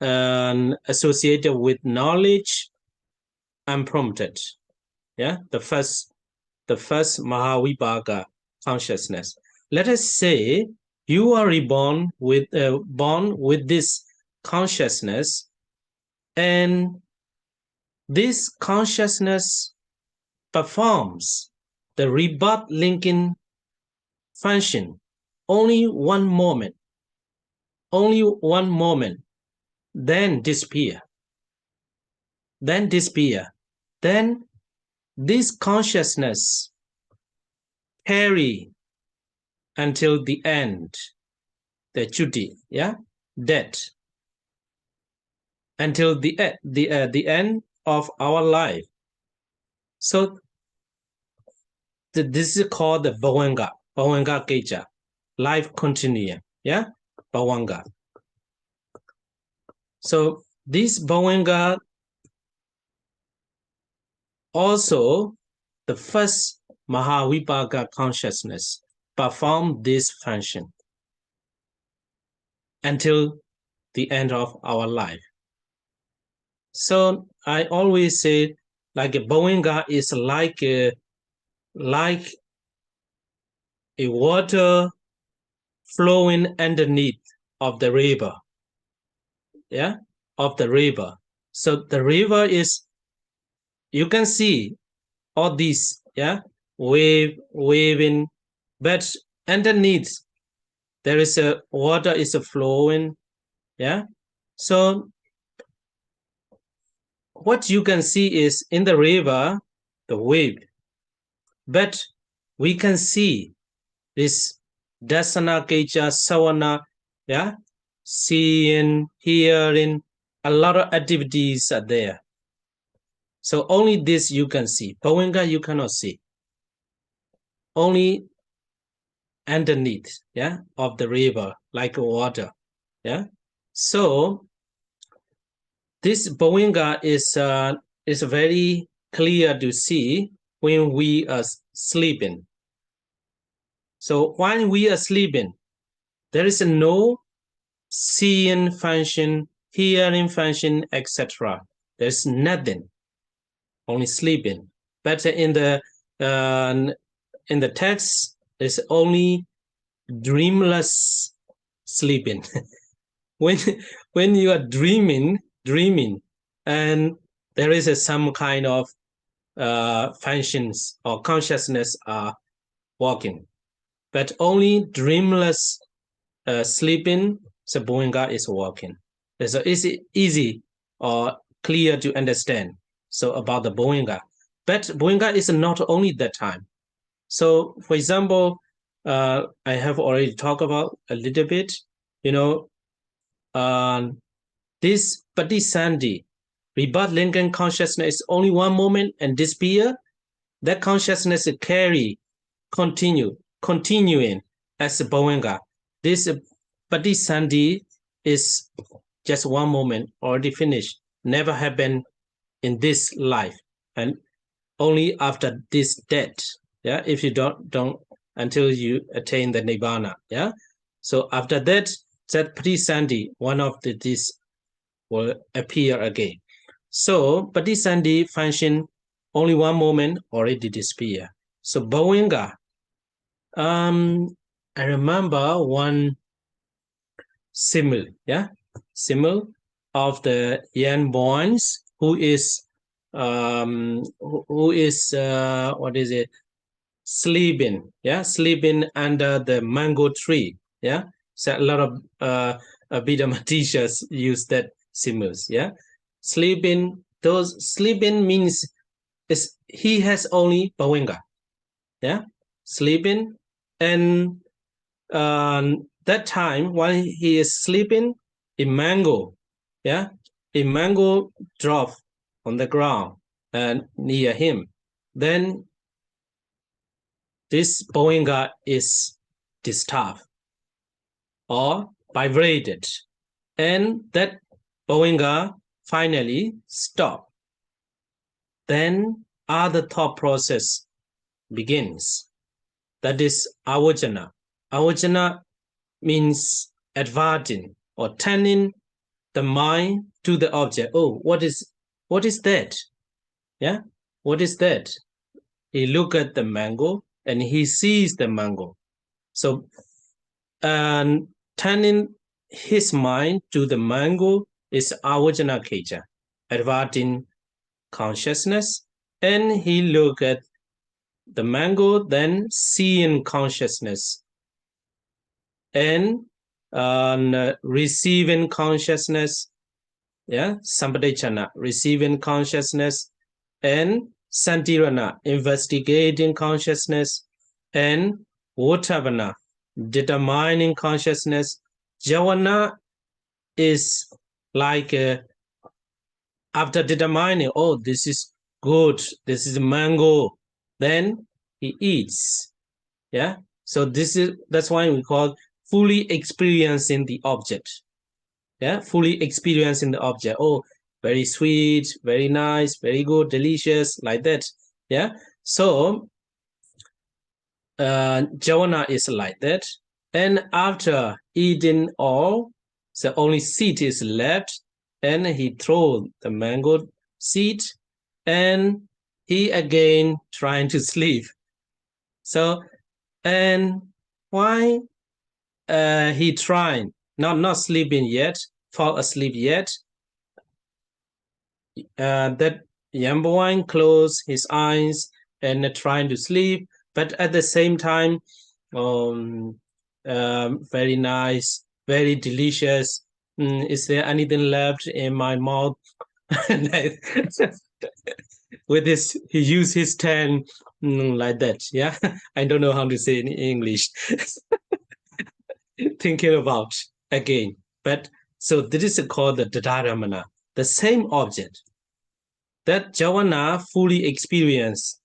and associated with knowledge, unprompted. Yeah, the first Mahavibhaga consciousness. Let us say You are born with this consciousness, and this consciousness performs the rebirth linking function only one moment, then disappear. Then this consciousness carry until the end, the chuti, death, until the end of our life. So this is called the bhavanga kicca, life continuum, bhavanga. So this bhavanga also the first Mahavipaka consciousness perform this function until the end of our life. So I always say, like a bhavanga is like a water flowing underneath of the river, of the river. So the river is, you can see all these, waving, but underneath there is a water is flowing, So what you can see is in the river, the wave, but we can see this dasana, kicca, savana, seeing, hearing, a lot of activities are there. So only this you can see. Bhavanga you cannot see. Only underneath, of the river, like water, So this bhavanga is very clear to see when we are sleeping. So when we are sleeping, there is no seeing function, hearing function, etc. There's nothing, only sleeping. But in the text, there's only dreamless sleeping. when you are dreaming, and there is some kind of functions or consciousness are working, but only dreamless sleeping, so bhavanga is working. So it's easy or clear to understand. So about the bhavanga, but bhavanga is not only that time. So for example, I have already talked about a little bit, this patisandhi, rebirth linking consciousness is only one moment and disappear. That consciousness continuing as a bhavanga. This patisandhi is just one moment, already finished, never happened in this life, and only after this death, if you don't until you attain the nibbana, So after that patisandhi, one of this will appear again. So patisandhi function only one moment, already disappear. So bhavanga, I remember one simile, of the young boys who is what is it, sleeping, sleeping under the mango tree, So a lot of Abhidhamma teachers use that symbols, sleeping. Sleeping means is he has only bhavanga, sleeping, and that time while he is sleeping, a mango, a mango drop on the ground and near him. Then this bhavanga is disturbed or vibrated, and that bhavanga finally stop. Then other thought process begins. That is avajana. Avajana means adverting or turning the mind to the object. Oh, what is that? What is that? He look at the mango and he sees the mango. So and turning his mind to the mango is avajana kicca, adverting consciousness, and he look at the mango, then seeing consciousness, and receiving consciousness, yeah, sampadechana, receiving consciousness, and santirana, investigating consciousness, and votavana, determining consciousness. Javana is like after determining, oh, this is good, this is mango, then he eats. Yeah. So that's why we call fully experiencing the object. Yeah, fully experiencing the object. Oh, very sweet, very nice, very good, delicious, like that. Yeah. So Javana is like that. And after eating all, the only seed is left, and he throw the mango seed, and he again trying to sleep. So, and why he trying not sleeping yet, fall asleep yet? That Yambawine closed his eyes and trying to sleep, but at the same time, um, very nice, very delicious. Is there anything left in my mouth? With this, he used his tongue like that. Yeah, I don't know how to say in English. Thinking about again, but so this is called the Dadaramana, the same object that Javana fully experience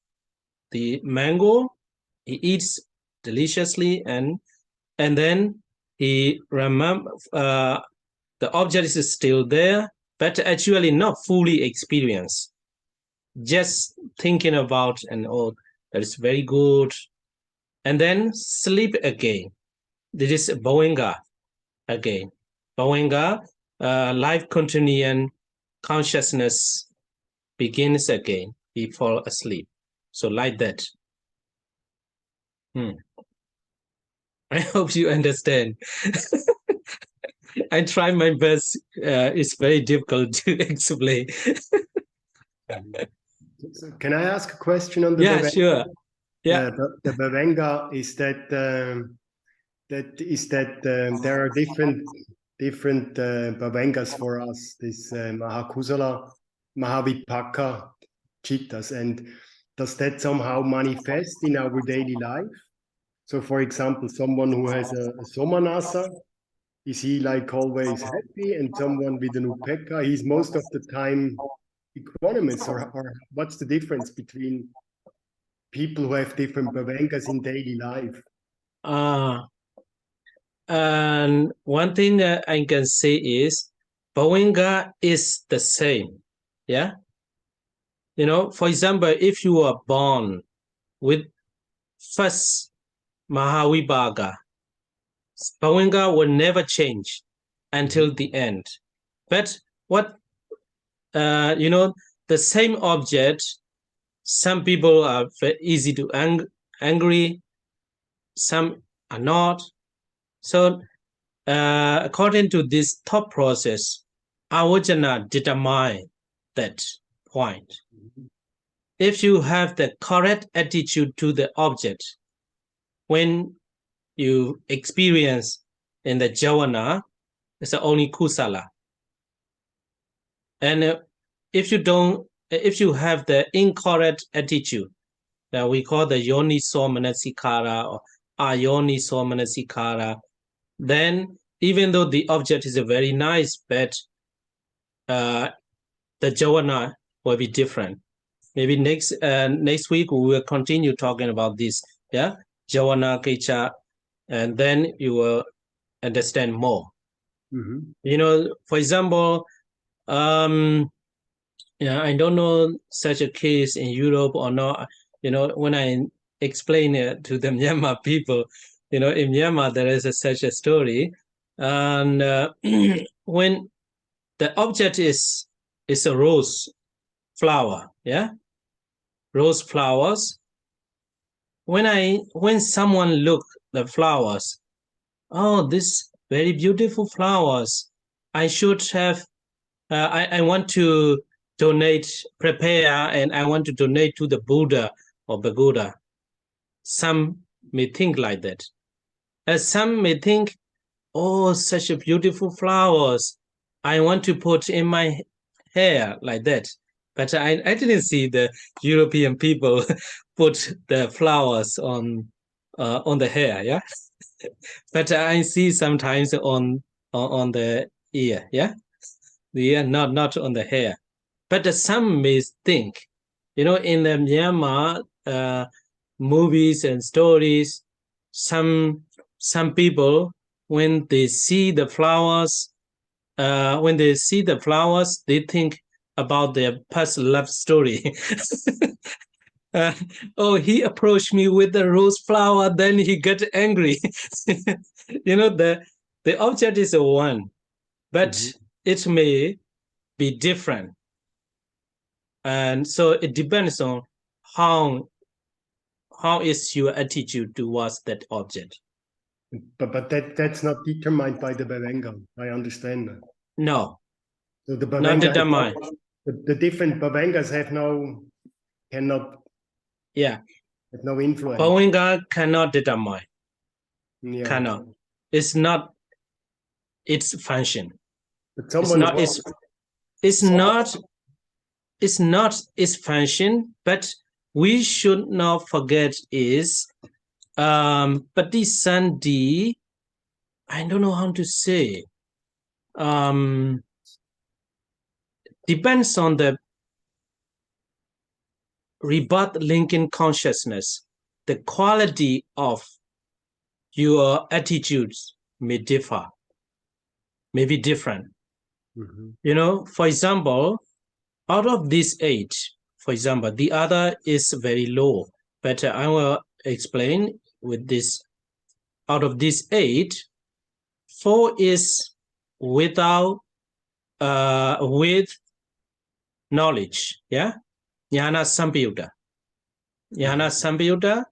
the mango. He eats deliciously, and then he remember the object is still there, but actually not fully experienced. Just thinking about, and oh, that is very good, and then sleep again. This is Bowenga again. Bowenga, life continuing consciousness begins again. He fall asleep. So like that. I hope you understand. I try my best. It's very difficult to explain. So can I ask a question on the Yeah, Bavenga? sure. Yeah. The Bavenga is that there are different Bavengas for us. This Mahakusala, Mahavipaka, Chittas, and does that somehow manifest in our daily life? So, for example, someone who has a Somanasa, is he like always happy? And someone with an Upeka, he's most of the time equanimous, or what's the difference between people who have different Bavengas in daily life? And one thing that I can say is Bawenga is the same. Yeah. You know, for example, if you are born with first Mahavibhaga, Bawenga will never change until the end. But what, the same object, some people are very easy to angry, some are not. So according to this thought process, Avajana determine that point. If you have the correct attitude to the object, when you experience in the Javana, it's only kusala. And if you have the incorrect attitude, that we call the yoniso manasikara or ayoniso manasikara, then even though the object is very nice, but the Javana will be different. Maybe next week we will continue talking about this. Yeah, Javana, kicca, and then you will understand more. For example, yeah, I don't know such a case in Europe or not. When I explain it to the Myanmar people, in Myanmar there is such a story, and when the object is a rose flower, yeah, rose flowers. When someone look the flowers, oh, this very beautiful flowers. I should have, I want to prepare, and I want to donate to the Buddha or Pagoda. Some may think like that. Some may think, oh, such a beautiful flowers. I want to put in my hair like that. But I didn't see the European people put the flowers on the hair, yeah. But I see sometimes on the ear, yeah, the ear, not on the hair. But some may think, in the Myanmar movies and stories, some people, when they see the flowers, they think about their past love story. Oh, he approached me with the rose flower, then he got angry. The object is one, but it may be different. And so it depends on how is your attitude towards that object. But that's not determined by the Bavenga. I understand that. No. So the Not determined. The different Bavengas cannot. Yeah. Have no influence. Bavenga cannot determine. Yeah. Cannot. It's not its function. But it's not its function, but we should not forget is Patisandi, I don't know how to say. Depends on the rebirth linking consciousness. The quality of your attitudes may differ, may be different. For example, out of these 8, for example, the other is very low, but I will explain with this. Out of these 8, 4 is without with knowledge, yeah, jnana sampayutta.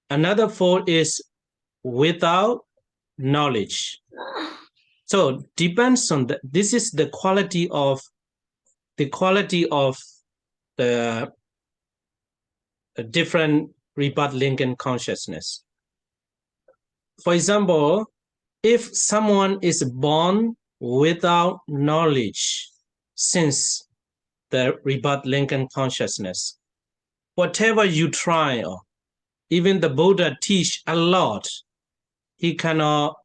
Another 4 is without knowledge. So depends on this is the quality of the different rebirth linking consciousness. For example, if someone is born without knowledge, since the rebirth linking consciousness, whatever you try, or even the Buddha teach a lot, he cannot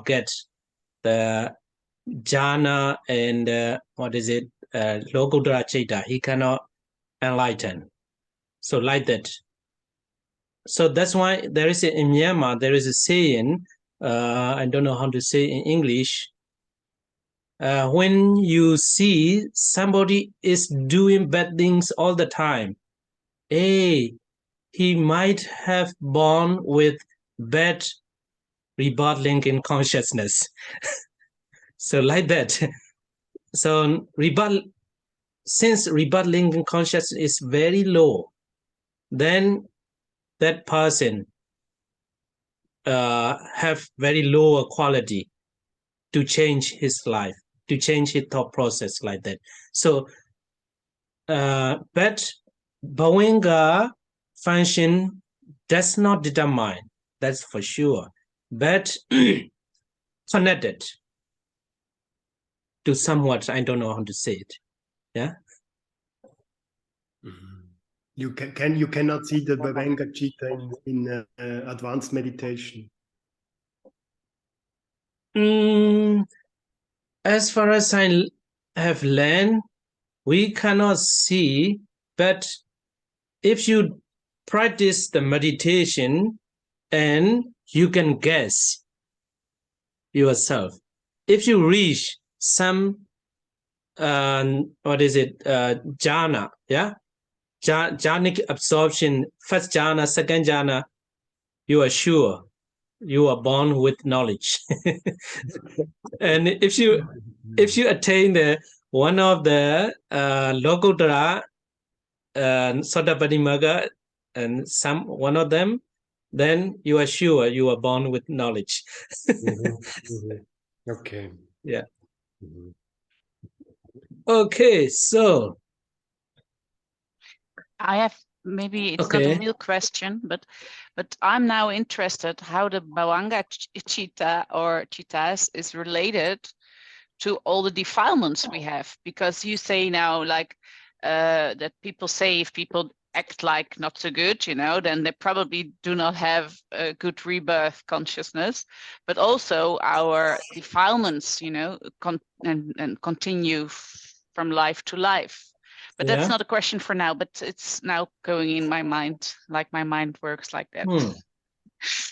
get the jhana and Lokuttara Citta. He cannot enlighten. So like that. So that's why in Myanmar, there is a saying, I don't know how to say in English. When you see somebody is doing bad things all the time, he might have born with bad rebirth linking consciousness. So like that. So since rebirth linking consciousness is very low, then that person have very lower quality to change his life, to change his thought process like that. So, but Bavenga function does not determine, that's for sure, but connected to somewhat, I don't know how to say it. Yeah. You cannot see the Bavenga Citta in advanced meditation. As far as I have learned, we cannot see, but if you practice the meditation, and you can guess yourself, if you reach some jhana, yeah, jhanic absorption, first jhana, second jhana, you are sure you are born with knowledge. And if you attain one of the Lokuttara Sotapadimagga, and one of them, then you are sure you are born with knowledge. Okay. Yeah. Okay, so I have, maybe it's not a real question, but I'm now interested how the Bawanga cheetah or cheetahs is related to all the defilements we have, because you say now like that people say if people act like not so good, you know, then they probably do not have a good rebirth consciousness, but also our defilements, you know, and continue from life to life. But that's not a question for now, but it's now going in my mind, like my mind works like that.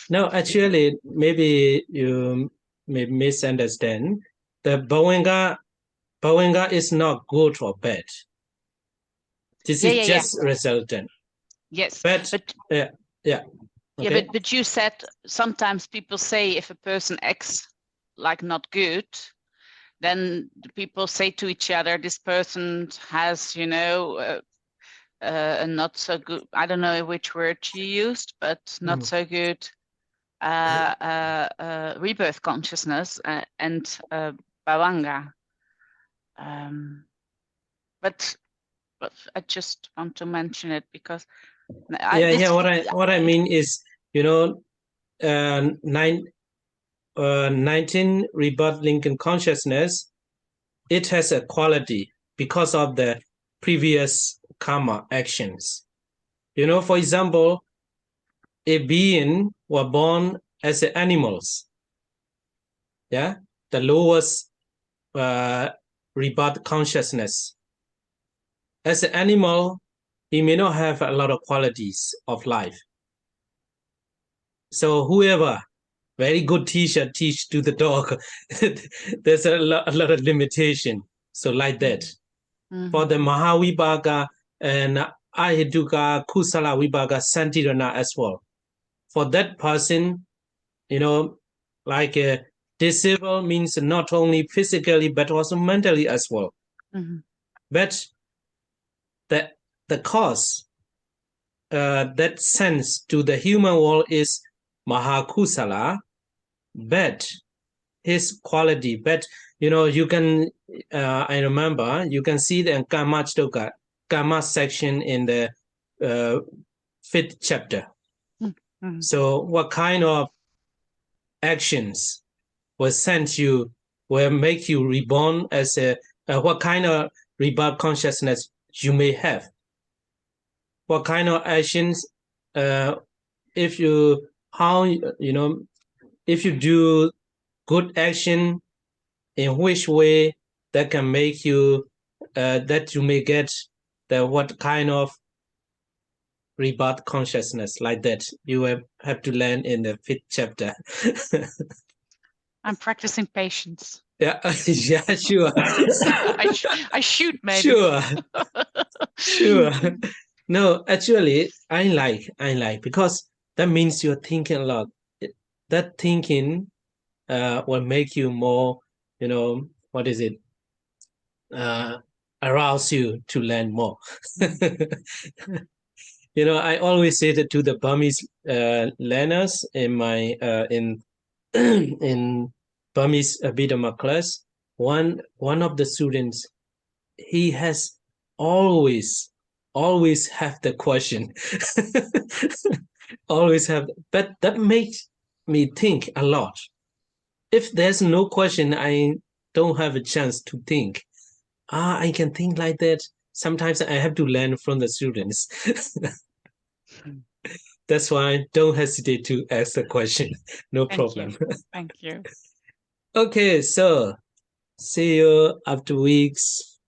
No, actually, maybe you may misunderstand. The Bawanga is not good or bad. This is just resultant. Yes, but okay. Yeah, but you said sometimes people say if a person acts like not good, then people say to each other, this person has, you know, not so good, I don't know which word you used, but not so good rebirth consciousness and Bawanga. But I just want to mention it because what I mean is, you know, 19 rebirth Lincoln consciousness, it has a quality because of the previous karma actions. You know, for example, a being were born as animals. Yeah, the lowest rebirth consciousness. As an animal, he may not have a lot of qualities of life. So whoever very good teacher teach to the dog, there's a lot of limitation. So like that. For the Mahavibhaga and Abhidhammattha Kusalasami Santirana as well. For that person, you know, like disabled means not only physically but also mentally as well. But the cause that sense to the human world is Mahakusala, but his quality, but you know, you can I remember you can see the Karma section in the 5th chapter. So what kind of actions will send you, will make you reborn as a what kind of rebirth consciousness you may have, what kind of actions if you, how, you know, if you do good action, in which way that can make you that you may get the what kind of rebirth consciousness, like that you have to learn in the 5th chapter. I'm practicing patience. Yeah, yeah, sure. I shoot maybe. Sure. No, actually, I like because that means you're thinking a lot. That thinking will make you more, you know, what is it? Arouse you to learn more. You know, I always say that to the Burmese learners in my in in Burmese Abhidhamma class. One of the students, he has always have the question. Always have, but that makes me think a lot. If there's no question, I don't have a chance to think. I can think like that. Sometimes I have to learn from the students. That's why don't hesitate to ask the question. No problem. Thank you. Okay, so see you after weeks.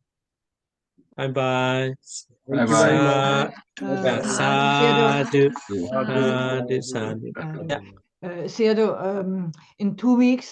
Bye-bye. Thank you very much. Sayadaw, in 2 weeks